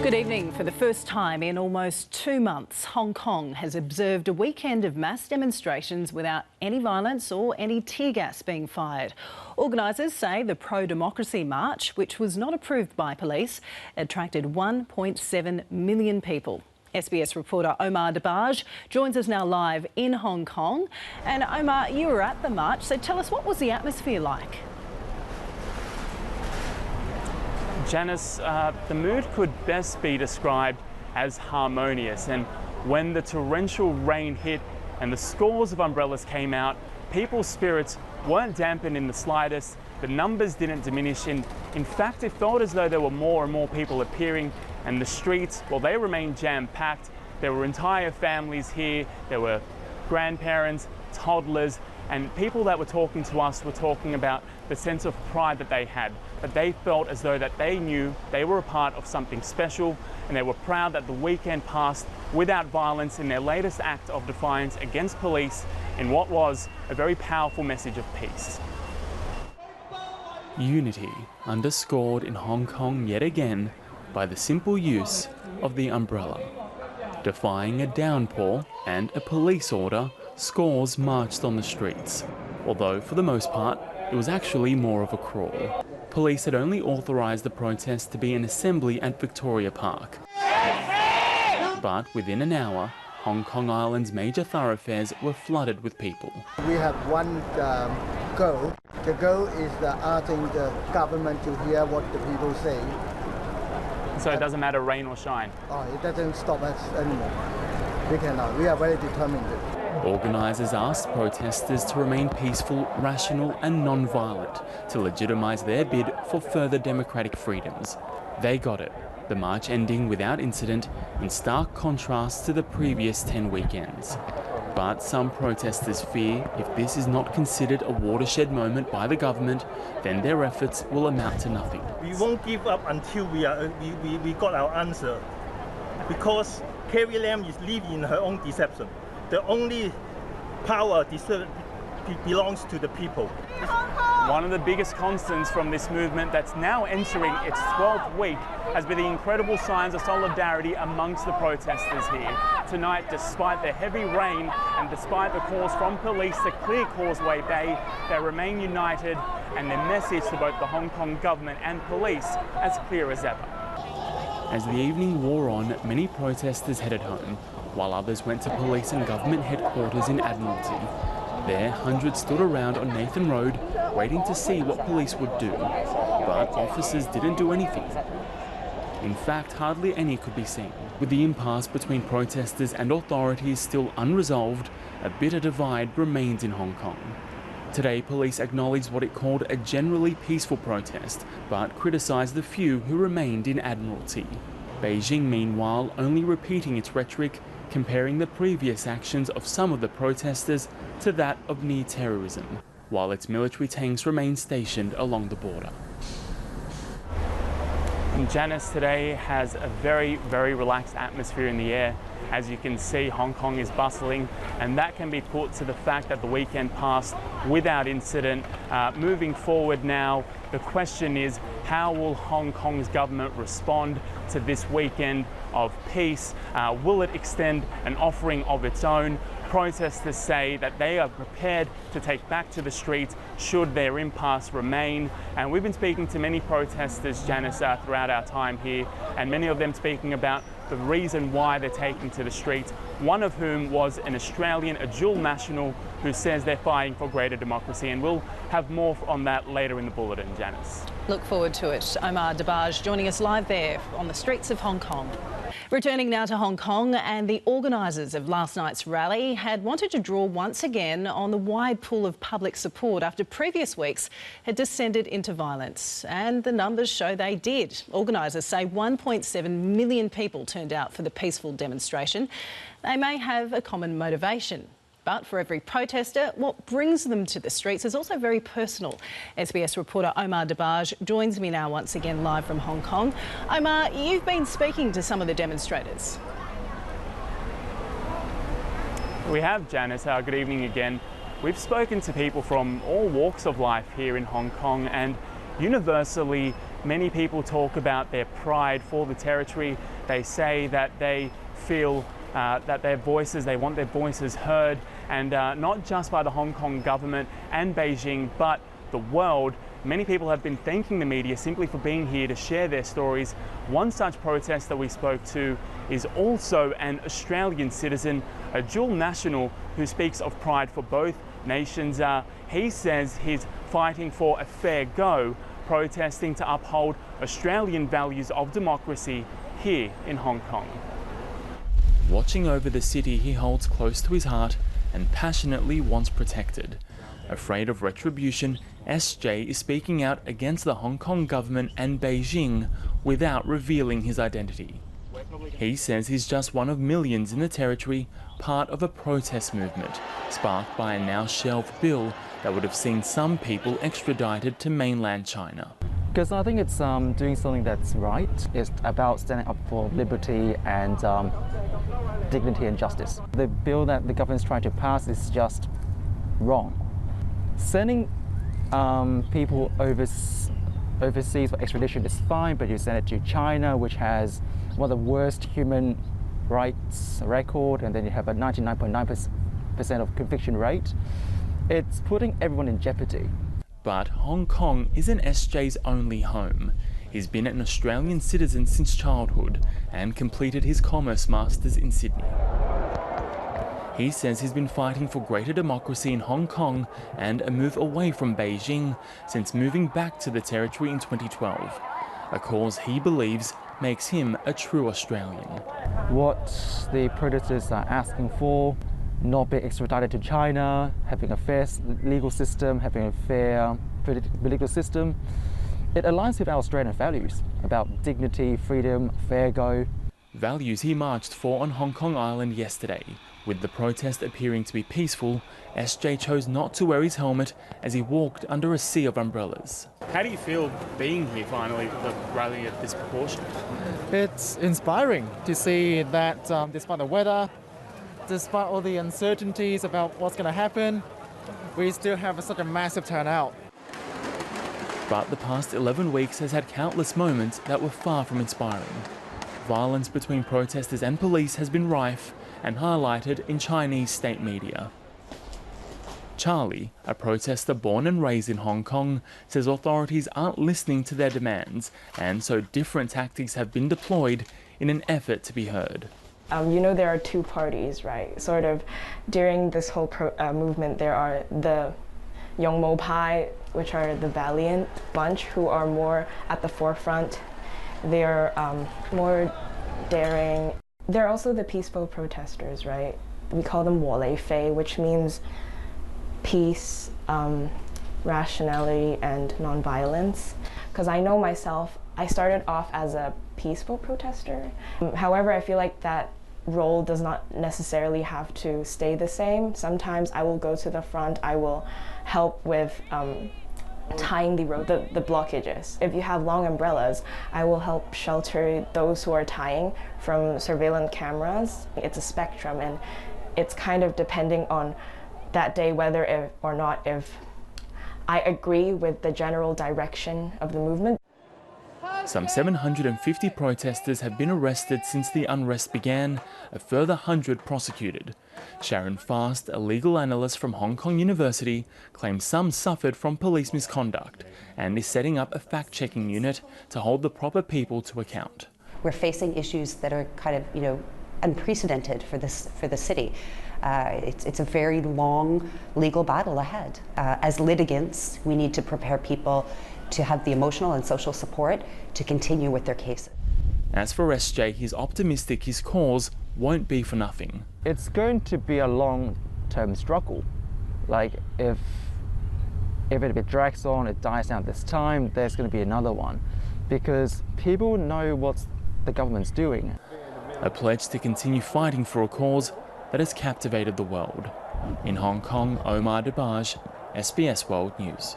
Good evening. For the first time in almost 2 months, Hong Kong has observed a weekend of mass demonstrations without any violence or any tear gas being fired. Organisers say the pro-democracy march, which was not approved by police, attracted 1.7 million people. SBS reporter Omar Dabbagh joins us now live in Hong Kong. And Omar, you were at the march, so tell us, what was the atmosphere like? Janice, the mood could best be described as harmonious, and when the torrential rain hit and the scores of umbrellas came out, people's spirits weren't dampened in the slightest. The numbers didn't diminish, and in fact it felt as though there were more and more people appearing, and the streets, well, they remained jam-packed. There were entire families here, there were grandparents, toddlers, and people that were talking to us were talking about the sense of pride that they had, that they felt as though that they knew they were a part of something special, and they were proud that the weekend passed without violence in their latest act of defiance against police in what was a very powerful message of peace. Unity underscored in Hong Kong yet again by the simple use of the umbrella. Defying a downpour and a police order, scores marched on the streets, although for the most part it was actually more of a crawl. Police had only authorised the protest to be an assembly at Victoria Park. But within an hour, Hong Kong Island's major thoroughfares were flooded with people. We have one goal. The goal is asking the government to hear what the people say. So it doesn't matter rain or shine? Oh, it doesn't stop us anymore. We cannot. We are very determined. Organisers asked protesters to remain peaceful, rational and non-violent to legitimise their bid for further democratic freedoms. They got it, the march ending without incident, in stark contrast to the previous 10 weekends. But some protesters fear if this is not considered a watershed moment by the government, then their efforts will amount to nothing. We won't give up until we got our answer, because Carrie Lam is living in her own deception. The only power belongs to the people. One of the biggest constants from this movement that's now entering its 12th week has been the incredible signs of solidarity amongst the protesters here. Tonight, despite the heavy rain and despite the calls from police to clear Causeway Bay, they remain united, and their message to both the Hong Kong government and police as clear as ever. As the evening wore on, many protesters headed home, while others went to police and government headquarters in Admiralty. There, hundreds stood around on Nathan Road, waiting to see what police would do. But officers didn't do anything. In fact, hardly any could be seen. With the impasse between protesters and authorities still unresolved, a bitter divide remains in Hong Kong. Today, police acknowledged what it called a generally peaceful protest, but criticised the few who remained in Admiralty. Beijing, meanwhile, only repeating its rhetoric, comparing the previous actions of some of the protesters to that of near terrorism, while its military tanks remain stationed along the border. And Janice, today has a very, very relaxed atmosphere in the air. As you can see, Hong Kong is bustling, and that can be put to the fact that the weekend passed without incident. Moving forward now, the question is, how will Hong Kong's government respond to this weekend of peace? Will it extend an offering of its own? Protesters say that they are prepared to take back to the streets should their impasse remain. And we've been speaking to many protesters, Janice, throughout our time here, and many of them speaking about the reason why they're taking to the streets, one of whom was an Australian, a dual national, who says they're fighting for greater democracy. And we'll have more on that later in the bulletin, Janice. Look forward to it. Omar Dabbagh joining us live there on the streets of Hong Kong. Returning now to Hong Kong, and the organisers of last night's rally had wanted to draw once again on the wide pool of public support after previous weeks had descended into violence. And the numbers show they did. Organisers say 1.7 million people turned out for the peaceful demonstration. They may have a common motivation. But for every protester, what brings them to the streets is also very personal. SBS reporter Omar Dabbagh joins me now once again live from Hong Kong. Omar, you've been speaking to some of the demonstrators. We have, Janice. Good evening again. We've spoken to people from all walks of life here in Hong Kong, and universally many people talk about their pride for the territory. They say that they feel that they want their voices heard, and not just by the Hong Kong government and Beijing, but the world. Many people have been thanking the media simply for being here to share their stories. One such protester we spoke to is also an Australian citizen, a dual national who speaks of pride for both nations. He says he's fighting for a fair go, protesting to uphold Australian values of democracy here in Hong Kong. Watching over the city he holds close to his heart and passionately wants protected. Afraid of retribution, SJ is speaking out against the Hong Kong government and Beijing without revealing his identity. He says he's just one of millions in the territory, part of a protest movement sparked by a now shelved bill that would have seen some people extradited to mainland China. Because I think it's doing something that's right. It's about standing up for liberty and dignity and justice. The bill that the government is trying to pass is just wrong. Sending people overseas for extradition is fine, but you send it to China, which has one of the worst human rights record, and then you have a 99.9% of conviction rate. It's putting everyone in jeopardy. But Hong Kong isn't SJ's only home. He's been an Australian citizen since childhood and completed his Commerce Masters in Sydney. He says he's been fighting for greater democracy in Hong Kong and a move away from Beijing since moving back to the territory in 2012, a cause he believes makes him a true Australian. What the protesters are asking for, not being extradited to China, having a fair legal system, having a fair political system, it aligns with our Australian values about dignity, freedom, fair go. Values he marched for on Hong Kong Island yesterday. With the protest appearing to be peaceful, SJ chose not to wear his helmet as he walked under a sea of umbrellas. How do you feel being here finally with a rally of this proportion? It's inspiring to see that despite the weather, despite all the uncertainties about what's going to happen, we still have such a massive turnout. But the past 11 weeks has had countless moments that were far from inspiring. Violence between protesters and police has been rife and highlighted in Chinese state media. Charlie, a protester born and raised in Hong Kong, says authorities aren't listening to their demands, and so different tactics have been deployed in an effort to be heard. You know, there are two parties, right? Sort of during this whole movement, there are the Yong Mo Pai, which are the valiant bunch who are more at the forefront. They're more daring. There are also the peaceful protesters, right? We call them Wo Lei Fei, which means peace, rationality, and nonviolence. Because I know myself, I started off as a peaceful protester. However, I feel like that role does not necessarily have to stay the same. Sometimes I will go to the front, I will help with tying the road, the blockages. If you have long umbrellas, I will help shelter those who are tying from surveillance cameras. It's a spectrum, and it's kind of depending on that day whether or not if I agree with the general direction of the movement. Some 750 protesters have been arrested since the unrest began, a further 100 prosecuted. Sharon Fast, a legal analyst from Hong Kong University, claims some suffered from police misconduct and is setting up a fact-checking unit to hold the proper people to account. We're facing issues that are kind of, unprecedented for the city. It's a very long legal battle ahead. As litigants, we need to prepare people to have the emotional and social support to continue with their cases. As for SJ, he's optimistic his cause won't be for nothing. It's going to be a long-term struggle. Like if it drags on, it dies down this time, there's going to be another one, because people know what the government's doing. A pledge to continue fighting for a cause that has captivated the world. In Hong Kong, Omar Dabbagh, SBS World News.